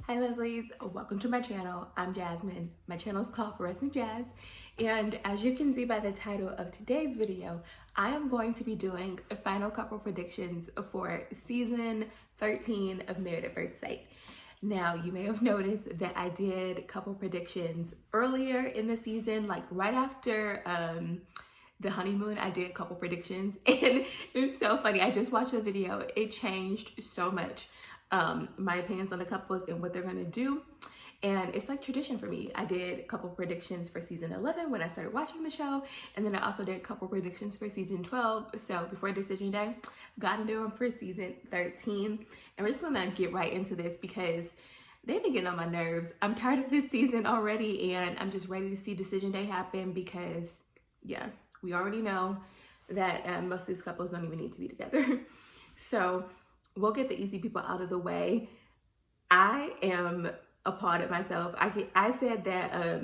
Hi lovelies, welcome to my channel. I'm Jasmine. My channel is called For Us and Jazz, and as you can see by the title of today's video, I am going to be doing a final couple predictions for season 13 of Married at First Sight. Now, you may have noticed that I did couple predictions earlier in the season, like right after the honeymoon. I did a couple predictions and it was so funny. I just watched the video. It changed so much. My opinions on the couples and what they're gonna do. And it's like tradition for me. I did a couple predictions for season 11 when I started watching the show. And then I also did a couple predictions for season 12. So before decision day, got to do them for season 13. And we're just gonna get right into this because they've been getting on my nerves. I'm tired of this season already and I'm just ready to see decision day happen because yeah, we already know that most of these couples don't even need to be together. So we'll get the easy people out of the way. I am applauded myself. I said that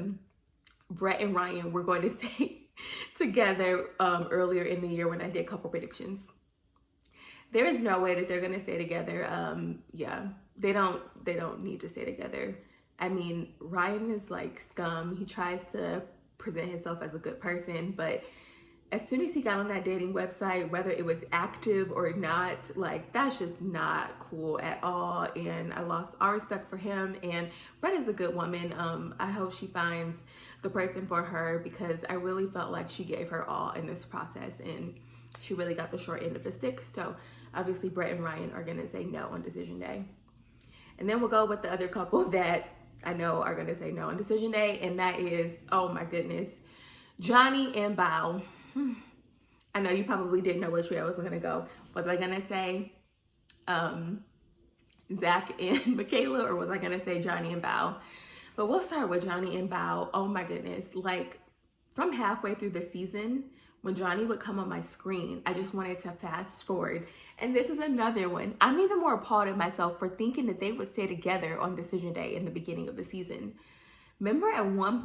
Brett and Ryan were going to stay together earlier in the year when I did couple predictions. There is no way that they're gonna stay together. Yeah, they don't need to stay together. I mean, Ryan is like scum. He tries to present himself as a good person, but as soon as he got on that dating website, whether it was active or not, like that's just not cool at all. And I lost all respect for him. And Brett is a good woman. I hope she finds the person for her because I really felt like she gave her all in this process and she really got the short end of the stick. So obviously Brett and Ryan are gonna say no on decision day. And then we'll go with the other couple that I know are gonna say no on decision day. And that is, oh my goodness, Johnny and Bao. I know you probably didn't know which way I was gonna go. Was I gonna say Zach and Michaela, or was I gonna say Johnny and Bao? But we'll start with Johnny and Bao. Oh my goodness, like from halfway through the season, when Johnny would come on my screen, I just wanted to fast forward. And this is another one. I'm even more appalled at myself for thinking that they would stay together on decision day in the beginning of the season. Remember at one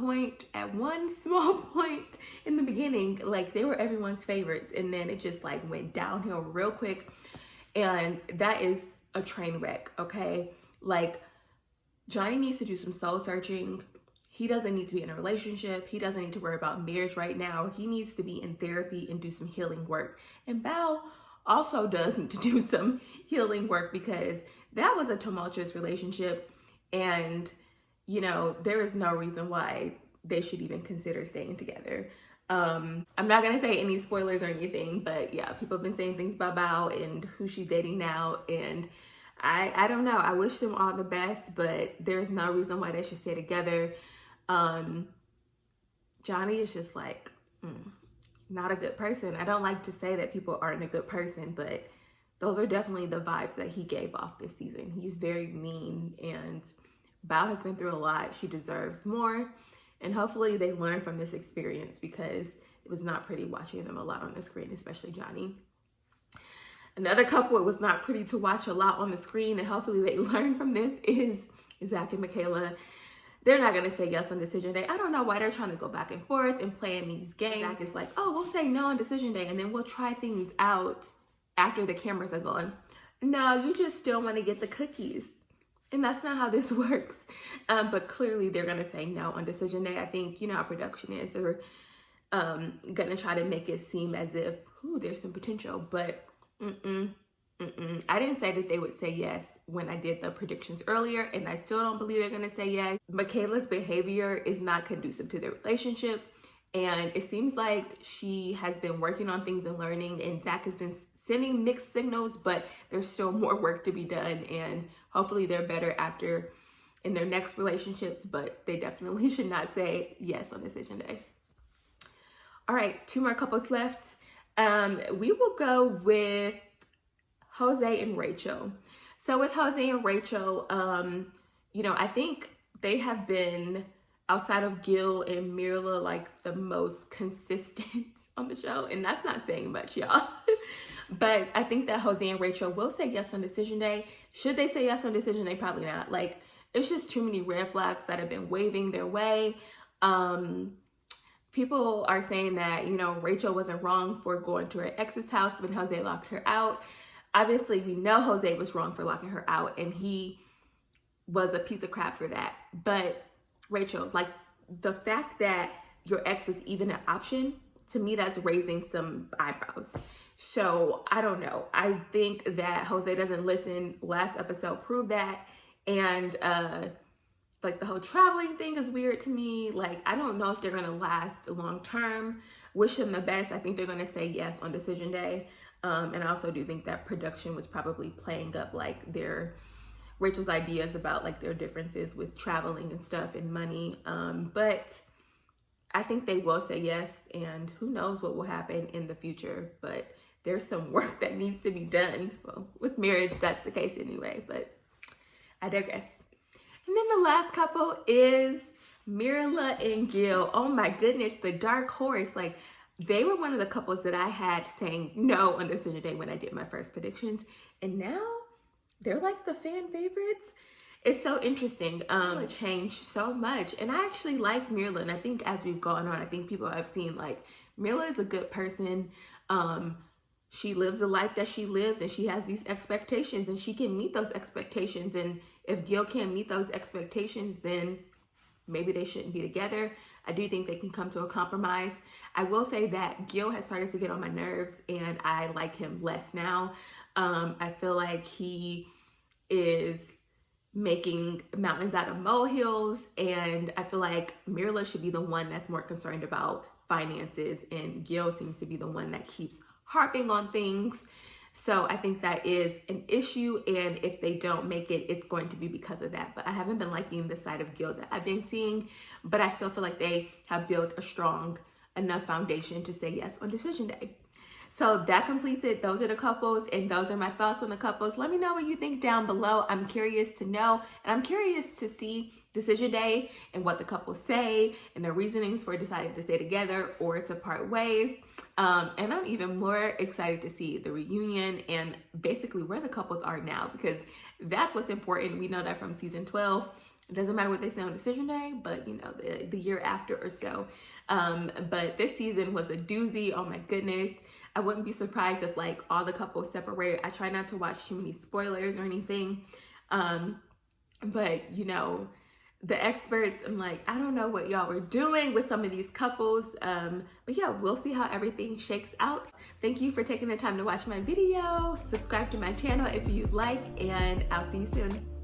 small point in the beginning, like they were everyone's favorites and then it just like went downhill real quick. And that is a train wreck, okay? Like Johnny needs to do some soul searching. He doesn't need to be in a relationship. He doesn't need to worry about marriage right now. He needs to be in therapy and do some healing work. And Bao also does need to do some healing work because that was a tumultuous relationship and you know, there is no reason why they should even consider staying together. I'm not gonna say any spoilers or anything, but yeah, people have been saying things about Bao and who she's dating now, and I don't know. I wish them all the best, but there's no reason why they should stay together. Johnny is just like not a good person. I don't like to say that people aren't a good person, but those are definitely the vibes that he gave off this season. He's very mean and Bao has been through a lot. She deserves more. And hopefully they learn from this experience because it was not pretty watching them a lot on the screen, especially Johnny. Another couple it was not pretty to watch a lot on the screen and hopefully they learn from this is Zach and Michaela. They're not going to say yes on decision day. I don't know why they're trying to go back and forth and playing these games. Zach is like, oh, we'll say no on decision day and then we'll try things out after the cameras are gone. No, you just still want to get the cookies. And that's not how this works. But clearly they're going to say no on decision day. I think, you know how production is. They're going to try to make it seem as if, ooh, there's some potential. But I didn't say that they would say yes when I did the predictions earlier. And I still don't believe they're going to say yes. Michaela's behavior is not conducive to their relationship. And it seems like she has been working on things and learning. And Zach has been sending mixed signals, but there's still more work to be done. And hopefully they're better after in their next relationships, but they definitely should not say yes on decision day. All right, 2 more couples left. We will go with Jose and Rachel. So with Jose and Rachel, you know, I think they have been, outside of Gil and Mirla, like the most consistent on the show. And that's not saying much, y'all. But I think that Jose and Rachel will say yes on decision day. Should they say yes on decision day? Probably not. Like, it's just too many red flags that have been waving their way. People are saying that, you know, Rachel wasn't wrong for going to her ex's house when Jose locked her out. Obviously, we know Jose was wrong for locking her out, and he was a piece of crap for that. But Rachel, like, the fact that your ex was even an option, to me, that's raising some eyebrows. So I don't know. I think that Jose doesn't listen. Last episode proved that. And like, the whole traveling thing is weird to me. Like, I don't know if they're gonna last long term. Wish them the best. I think they're gonna say yes on decision day. And I also do think that production was probably playing up like Rachel's ideas about like their differences with traveling and stuff and money. But I think they will say yes, and who knows what will happen in the future. But there's some work that needs to be done. Well, with marriage, that's the case anyway, but I digress. And then the last couple is Mirla and Gil. Oh my goodness, the dark horse. Like, they were one of the couples that I had saying no on decision day when I did my first predictions. And now they're like the fan favorites. It's so interesting. It changed so much. And I actually like Mirla. And I think as we've gone on, I think people have seen like Mirla is a good person. She lives the life that she lives, and she has these expectations, and she can meet those expectations. And if Gil can't meet those expectations, then maybe they shouldn't be together. I do think they can come to a compromise. I will say that Gil has started to get on my nerves, and I like him less now. I feel like he is making mountains out of molehills, and I feel like Mirla should be the one that's more concerned about finances, and Gil seems to be the one that keeps harping on things. So I think that is an issue, and if they don't make it, it's going to be because of that. But I haven't been liking the side of Gil that I've been seeing, but I still feel like they have built a strong enough foundation to say yes on decision day. So that completes it. Those are the couples, and those are my thoughts on the couples. Let me know what you think down below. I'm curious to know, and I'm curious to see decision day and what the couples say and their reasonings for deciding to stay together or to part ways. And I'm even more excited to see the reunion and basically where the couples are now, because that's what's important. We know that from season 12. It doesn't matter what they say on decision day, but you know, the year after or so. But this season was a doozy. Oh my goodness. I wouldn't be surprised if like all the couples separate. I try not to watch too many spoilers or anything. But you know, the experts, I'm like, I don't know what y'all were doing with some of these couples. But yeah, we'll see how everything shakes out. Thank you for taking the time to watch my video. Subscribe to my channel if you'd like, and I'll see you soon.